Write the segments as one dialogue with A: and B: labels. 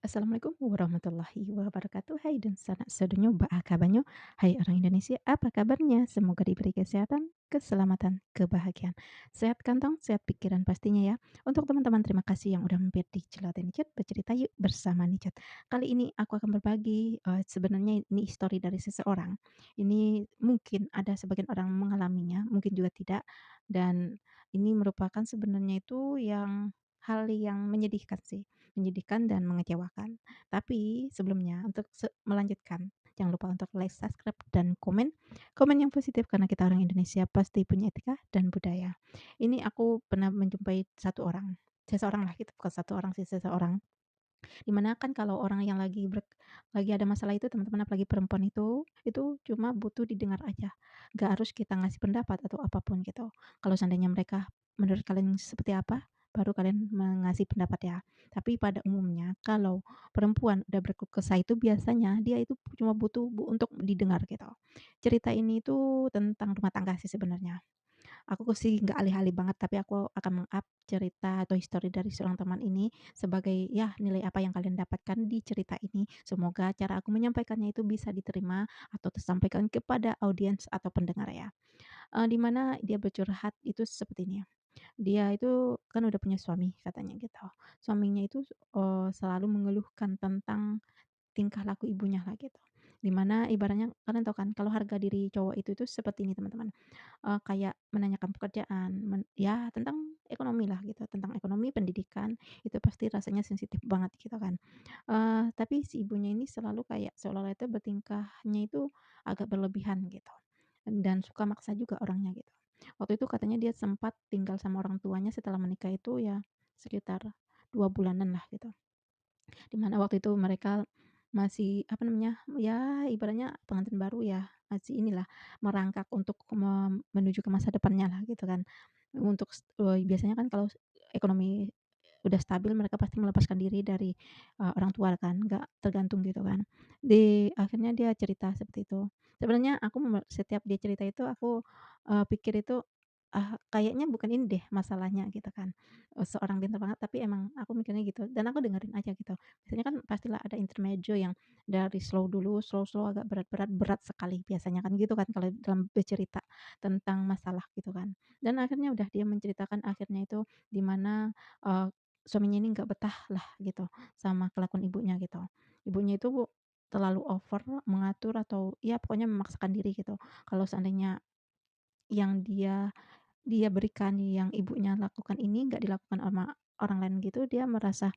A: Assalamualaikum warahmatullahi wabarakatuh. Hai dan sanak sedonyo ba'a kabanyo. Hai orang Indonesia, apa kabarnya? Semoga diberi kesehatan, keselamatan, kebahagiaan. Sehat kantong, sehat pikiran pastinya ya. Untuk teman-teman terima kasih yang udah mampir di Celoteh Chat, bercerita yuk bersama Chat. Kali ini aku akan berbagi, sebenarnya ini story dari seseorang. Ini mungkin ada sebagian orang mengalaminya, mungkin juga tidak. Dan ini merupakan sebenarnya itu hal yang menyedihkan sih. Menyedihkan dan mengecewakan. Tapi sebelumnya untuk melanjutkan, jangan lupa untuk like, subscribe, dan komen. Komen yang positif karena kita orang Indonesia pasti punya etika dan budaya. Ini aku pernah menjumpai satu orang, seseorang lah gitu, bukan satu orang sih, seseorang. Dimana kan kalau orang yang lagi ada masalah itu teman-teman apalagi perempuan itu cuma butuh didengar aja, nggak harus kita ngasih pendapat atau apapun gitu. Kalau seandainya mereka menurut kalian seperti apa, baru kalian mengasih pendapat ya. Tapi pada umumnya kalau perempuan udah berkeluh kesah itu biasanya dia itu cuma butuh untuk didengar gitu. Cerita ini itu tentang rumah tangga sih sebenarnya. Aku sih nggak alih-alih banget, tapi aku akan meng-up cerita atau history dari seorang teman ini sebagai ya nilai apa yang kalian dapatkan di cerita ini. Semoga cara aku menyampaikannya itu bisa diterima atau tersampaikan kepada audiens atau pendengar ya. Di mana dia bercurhat itu seperti ini. Dia itu kan udah punya suami katanya gitu. Suaminya itu, selalu mengeluhkan tentang tingkah laku ibunya lah gitu. Di mana ibaratnya kalian tahu kan kalau harga diri cowok itu seperti ini teman-teman. Kayak menanyakan pekerjaan, ya tentang ekonomi lah gitu, tentang ekonomi, pendidikan, itu pasti rasanya sensitif banget gitu kan. Tapi si ibunya ini selalu kayak seolah-olah itu bertingkahnya itu agak berlebihan gitu, dan suka maksa juga orangnya gitu. Waktu itu katanya dia sempat tinggal sama orang tuanya setelah menikah itu ya sekitar 2 bulanan lah gitu. Di mana waktu itu mereka masih, apa namanya, ya ibaratnya pengantin baru ya, masih inilah, merangkak untuk menuju ke masa depannya lah gitu kan. Untuk biasanya kan kalau ekonomi udah stabil mereka pasti melepaskan diri dari, orang tua kan, nggak tergantung gitu kan. Akhirnya dia cerita seperti itu. Sebenarnya aku setiap dia cerita itu aku, pikir itu, kayaknya bukan ini deh masalahnya gitu kan, seorang pintar banget tapi emang aku mikirnya gitu dan aku dengerin aja gitu. Biasanya kan pastilah ada intermezzo yang dari slow dulu, slow-slow agak berat-berat, berat sekali biasanya kan gitu kan kalau dalam bercerita tentang masalah gitu kan. Dan akhirnya udah dia menceritakan akhirnya itu di mana, suaminya ini nggak betah lah gitu sama kelakuan ibunya gitu. Ibunya itu terlalu over mengatur atau ya pokoknya memaksakan diri gitu. Kalau seandainya yang dia berikan, yang ibunya lakukan ini nggak dilakukan sama orang lain gitu, dia merasa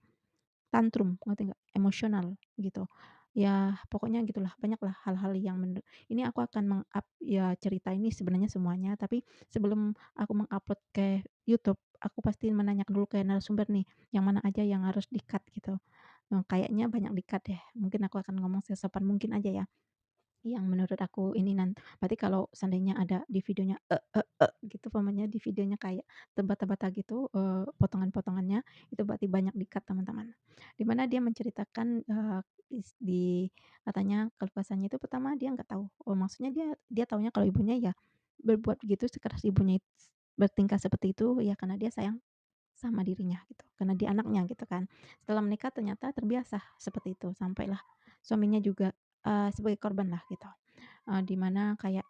A: tantrum, ngerti nggak? Emosional gitu. Ya pokoknya gitulah, banyaklah hal-hal yang ini aku akan meng-up ya cerita ini sebenarnya semuanya, tapi sebelum aku meng-upload ke YouTube, aku pasti menanyakan dulu ke narasumber nih, yang mana aja yang harus di-cut gitu. Kayaknya banyak di-cut deh, mungkin aku akan ngomong sesopan mungkin aja ya. Yang menurut aku ini berarti kalau seandainya ada di videonya, gitu umpamanya di videonya kayak terbata-bata gitu, potongan-potongannya, itu berarti banyak di-cut teman-teman. Di mana dia menceritakan, katanya keluh itu pertama dia nggak tahu, maksudnya dia taunya kalau ibunya ya berbuat begitu sekeras ibunya bertingkah seperti itu ya karena dia sayang sama dirinya gitu, karena dia anaknya gitu kan. Setelah menikah ternyata terbiasa seperti itu, sampailah suaminya juga, sebagai korban lah gitu. Di mana kayak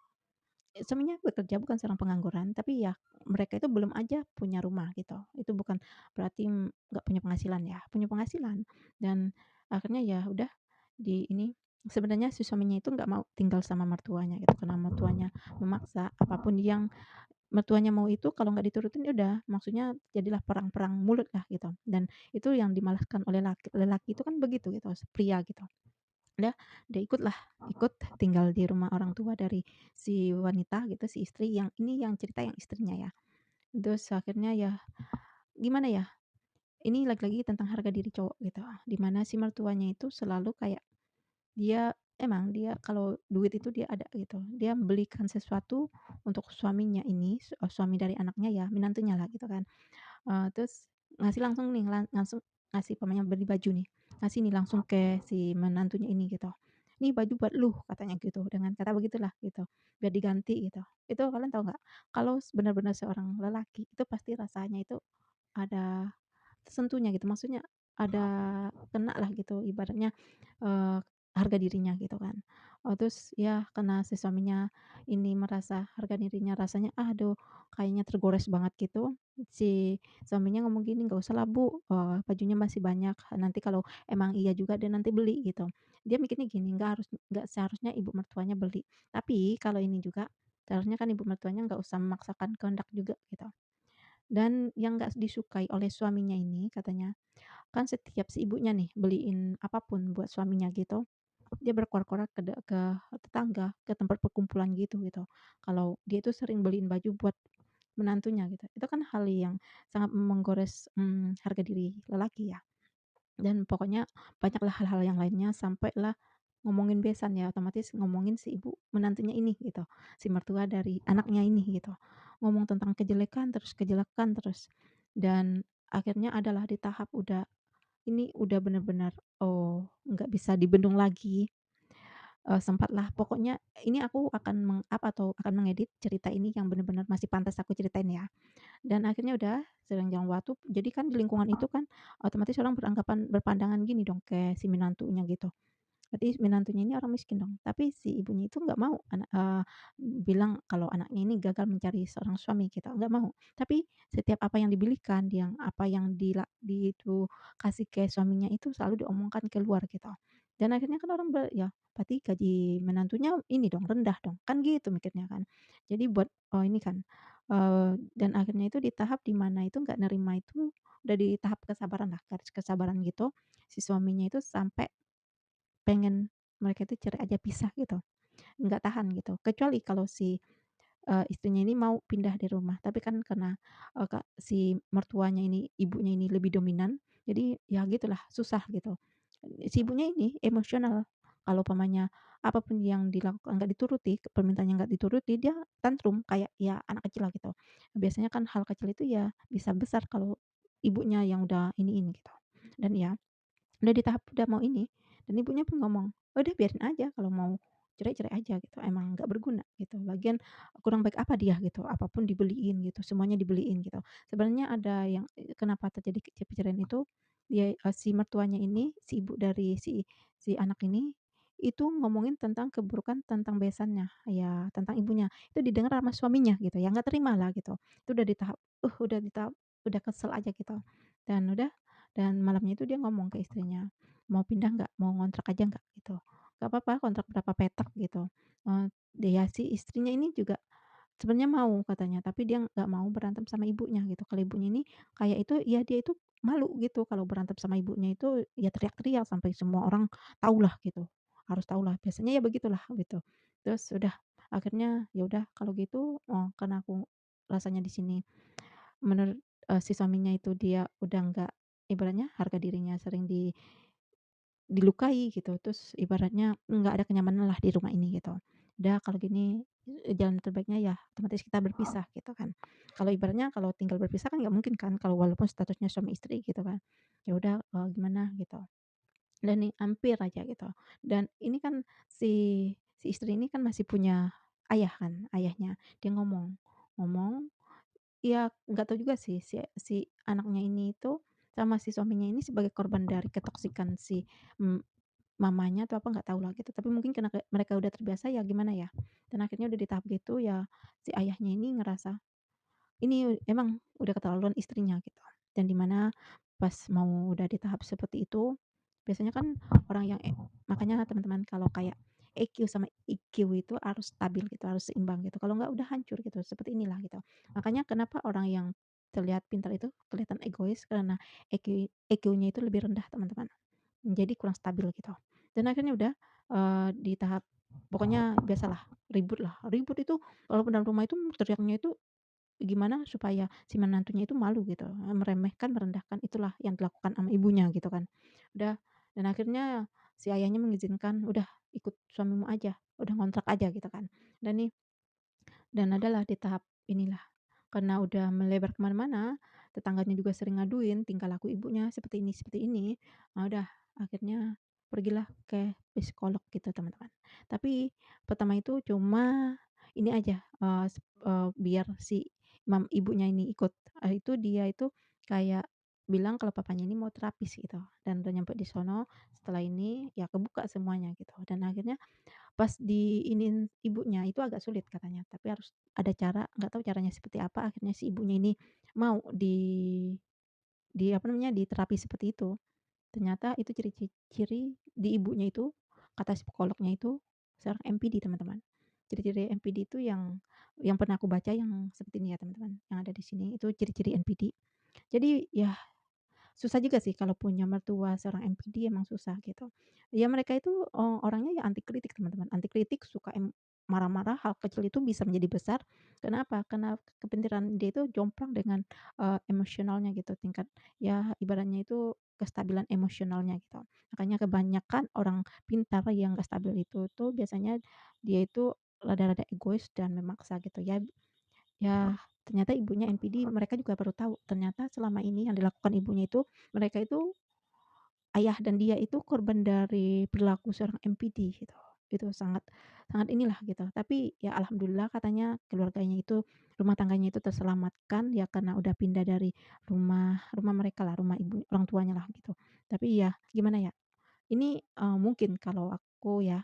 A: suaminya bekerja bukan seorang pengangguran, tapi ya mereka itu belum aja punya rumah gitu. Itu bukan berarti nggak punya penghasilan ya, punya penghasilan. Dan akhirnya ya udah di ini, sebenarnya si suaminya itu nggak mau tinggal sama mertuanya gitu, karena mertuanya memaksa apapun yang mertuanya mau itu kalau nggak diturutin ya udah, maksudnya jadilah perang-perang mulut lah gitu. Dan itu yang dimalaskan oleh lelaki itu kan begitu gitu, pria gitu. Udah dia ikut tinggal di rumah orang tua dari si wanita gitu, si istri yang ini yang cerita yang istrinya ya. Terus akhirnya ya gimana ya, ini lagi-lagi tentang harga diri cowok gitu, di mana si mertuanya itu selalu kayak dia kalau duit itu dia ada gitu, dia belikan sesuatu untuk suaminya ini, suami dari anaknya ya, menantunya lah gitu kan. Terus ngasih langsung nih, langsung ngasih umpamanya beli baju nih, ngasih nih langsung ke si menantunya ini gitu. "Nih baju buat lu," katanya gitu, dengan kata begitulah gitu, "biar diganti," gitu. Itu kalian tahu nggak, kalau benar-benar seorang lelaki itu pasti rasanya itu ada tersentuhnya gitu, maksudnya ada kena lah gitu ibaratnya, eee, harga dirinya gitu kan. Terus ya karena si suaminya ini merasa harga dirinya rasanya, aduh kayaknya tergores banget gitu, si suaminya ngomong gini, "Nggak usah lah Bu, bajunya masih banyak, nanti kalau emang iya juga dia nanti beli," gitu. Dia mikirnya gini, nggak seharusnya ibu mertuanya beli, tapi kalau ini juga seharusnya kan ibu mertuanya nggak usah memaksakan kehendak juga gitu. Dan yang nggak disukai oleh suaminya ini katanya, kan setiap si ibunya nih beliin apapun buat suaminya gitu, dia berkor-koran ke tetangga, ke tempat perkumpulan gitu. Kalau dia itu sering beliin baju buat menantunya gitu. Itu kan hal yang sangat menggores, harga diri lelaki ya. Dan pokoknya banyaklah hal-hal yang lainnya sampailah ngomongin besan ya, otomatis ngomongin si ibu menantunya ini gitu, si mertua dari anaknya ini gitu. Ngomong tentang kejelekan terus. Dan akhirnya adalah di tahap udah bener-bener, oh nggak bisa dibendung lagi, sempatlah pokoknya ini aku akan meng-up atau akan mengedit cerita ini yang bener-bener masih pantas aku ceritain ya. Dan akhirnya udah seiring jalan waktu jadi kan di lingkungan itu kan otomatis orang berpandangan gini dong ke si menantunya gitu. Berarti menantunya ini orang miskin dong, tapi si ibunya itu nggak mau bilang kalau anaknya ini gagal mencari seorang suami gitu, nggak mau. Tapi setiap apa yang dibelikan, apa yang itu kasih ke suaminya itu selalu diomongkan keluar gitu. Dan akhirnya kan orang ya berarti gaji menantunya ini dong, rendah dong, kan gitu mikirnya kan. Jadi buat oh ini kan, dan akhirnya itu di tahap di mana itu nggak nerima itu, udah di tahap kesabaran lah, garis kesabaran gitu, si suaminya itu sampai pengen mereka itu cerai aja, pisah gitu, nggak tahan gitu. Kecuali kalau si, istrinya ini mau pindah di rumah, tapi kan karena, si mertuanya ini, ibunya ini lebih dominan, jadi ya gitulah, susah gitu. Si ibunya ini emosional, kalau umpamanya apa pun yang dilakukan nggak dituruti, permintaannya nggak dituruti, dia tantrum kayak ya anak kecil lah gitu. Biasanya kan hal kecil itu ya bisa besar kalau ibunya yang udah ini gitu. Dan ya udah di tahap udah mau ini, dan ibunya pun ngomong, "Udah biarin aja kalau mau cerai, cerai aja," gitu, "emang nggak berguna," gitu, "lagian kurang baik apa dia," gitu, "apapun dibeliin," gitu, "semuanya dibeliin," gitu. Sebenarnya ada yang kenapa terjadi perceraian itu, si mertuanya ini, si ibu dari si anak ini, itu ngomongin tentang keburukan tentang besannya, ya tentang ibunya, itu didengar sama suaminya gitu ya, nggak terima lah gitu. Itu udah di tahap, udah di tahap udah kesel aja gitu, dan udah dan malamnya itu dia ngomong ke istrinya, "Mau pindah nggak? Mau ngontrak aja nggak?" Gitu. "Nggak apa-apa, kontrak berapa petak," gitu. Dia si istrinya ini juga sebenarnya mau katanya, tapi dia nggak mau berantem sama ibunya gitu. Kalau ibunya ini kayak itu, ya dia itu malu gitu kalau berantem sama ibunya itu ya teriak-teriak sampai semua orang tahulah gitu, harus tahulah, biasanya ya begitulah gitu. Terus udah akhirnya, ya udah kalau gitu, karena aku rasanya di sini menurut, si suaminya itu dia udah nggak ibaratnya harga dirinya sering dilukai gitu, terus ibaratnya nggak ada kenyamanan lah di rumah ini gitu. Udah kalau gini, jalan terbaiknya ya otomatis kita berpisah gitu kan. Kalau ibaratnya kalau tinggal berpisah kan nggak mungkin kan kalau walaupun statusnya suami istri gitu kan. Ya udah, gimana gitu. Dan nih hampir aja gitu. Dan ini kan si si istri ini kan masih punya ayah kan, ayahnya. Dia ngomong ngomong ya nggak tahu juga sih si si anaknya ini itu sama si suaminya ini sebagai korban dari ketoksikan si, mmm, mamanya atau apa nggak tahu lah gitu, tapi mungkin karena mereka udah terbiasa ya gimana ya, dan akhirnya udah di tahap gitu ya si ayahnya ini ngerasa ini emang udah keterlaluan istrinya gitu, dan di mana pas mau udah di tahap seperti itu, biasanya kan orang yang makanya teman-teman kalau kayak EQ sama IQ itu harus stabil gitu, harus seimbang gitu, kalau nggak udah hancur gitu, seperti inilah gitu. Makanya kenapa orang yang terlihat pintar itu kelihatan egois karena EQ-nya itu lebih rendah teman-teman, jadi kurang stabil gitu. Dan akhirnya udah, di tahap pokoknya biasalah ribut lah, ribut itu walaupun dalam rumah itu teriaknya itu gimana supaya si menantunya itu malu gitu, meremehkan, merendahkan, itulah yang dilakukan sama ibunya gitu kan. Udah dan akhirnya si ayahnya mengizinkan, "Udah ikut suamimu aja, udah ngontrak aja," gitu kan. Dan nih dan adalah di tahap inilah, karena udah melebar ke mana-mana, tetangganya juga sering ngaduin tingkah laku ibunya seperti ini, udah akhirnya pergilah ke psikolog gitu teman-teman. Tapi pertama itu cuma ini aja, biar si ibunya ini ikut, itu dia itu kayak bilang kalau papanya ini mau terapis gitu, dan udah nyampe di sono, setelah ini ya kebuka semuanya gitu, dan akhirnya pas diinin ibunya itu agak sulit katanya, tapi harus ada cara, nggak tahu caranya seperti apa, akhirnya si ibunya ini mau di apa namanya, diterapi seperti itu. Ternyata itu ciri-ciri di ibunya itu, kata psikolognya itu seorang MPD, teman-teman. Ciri-ciri MPD itu yang pernah aku baca yang seperti ini ya, teman-teman, yang ada di sini itu ciri-ciri NPD. Jadi ya susah juga sih kalau punya mertua seorang MPD, emang susah gitu. Ya mereka itu, orangnya ya anti kritik, teman-teman, anti kritik, suka marah-marah, hal kecil itu bisa menjadi besar. Kenapa? Karena kepintaran dia itu jomplang dengan, emosionalnya gitu, tingkat ya ibaratnya itu kestabilan emosionalnya gitu. Makanya kebanyakan orang pintar yang nggak stabil itu tuh biasanya dia itu rada-rada egois dan memaksa gitu ya. Ya, ternyata ibunya NPD, mereka juga baru tahu, ternyata selama ini yang dilakukan ibunya itu, mereka itu ayah dan dia itu korban dari perilaku seorang MPD gitu. Itu sangat sangat inilah gitu. Tapi ya alhamdulillah katanya keluarganya itu, rumah tangganya itu terselamatkan ya karena udah pindah dari rumah rumah mereka lah, rumah ibu orang tuanya lah gitu. Tapi ya gimana ya, ini, mungkin kalau aku ya,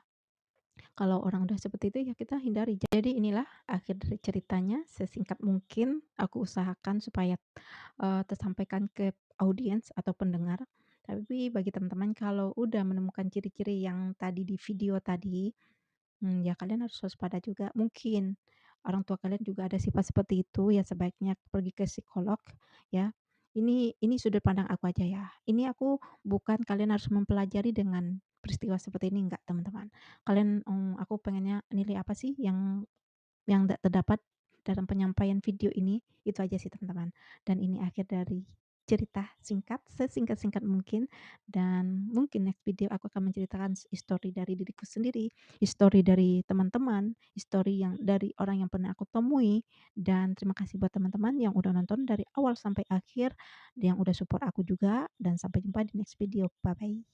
A: kalau orang udah seperti itu ya kita hindari. Jadi inilah akhir dari ceritanya, sesingkat mungkin aku usahakan supaya, tersampaikan ke audiens atau pendengar. Tapi bagi teman-teman kalau udah menemukan ciri-ciri yang tadi di video tadi, ya kalian harus waspada juga. Mungkin orang tua kalian juga ada sifat seperti itu, ya sebaiknya pergi ke psikolog ya. Ini sudut pandang aku aja ya. Ini aku bukan kalian harus mempelajari dengan peristiwa seperti ini, enggak, teman-teman. Kalian, aku pengennya nilai apa sih yang terdapat dalam penyampaian video ini, itu aja sih, teman-teman. Dan ini akhir dari cerita singkat, sesingkat-singkat mungkin, dan mungkin next video aku akan menceritakan history dari diriku sendiri, history dari teman-teman, history yang dari orang yang pernah aku temui, dan terima kasih buat teman-teman yang udah nonton dari awal sampai akhir, yang udah support aku juga, dan sampai jumpa di next video. Bye-bye.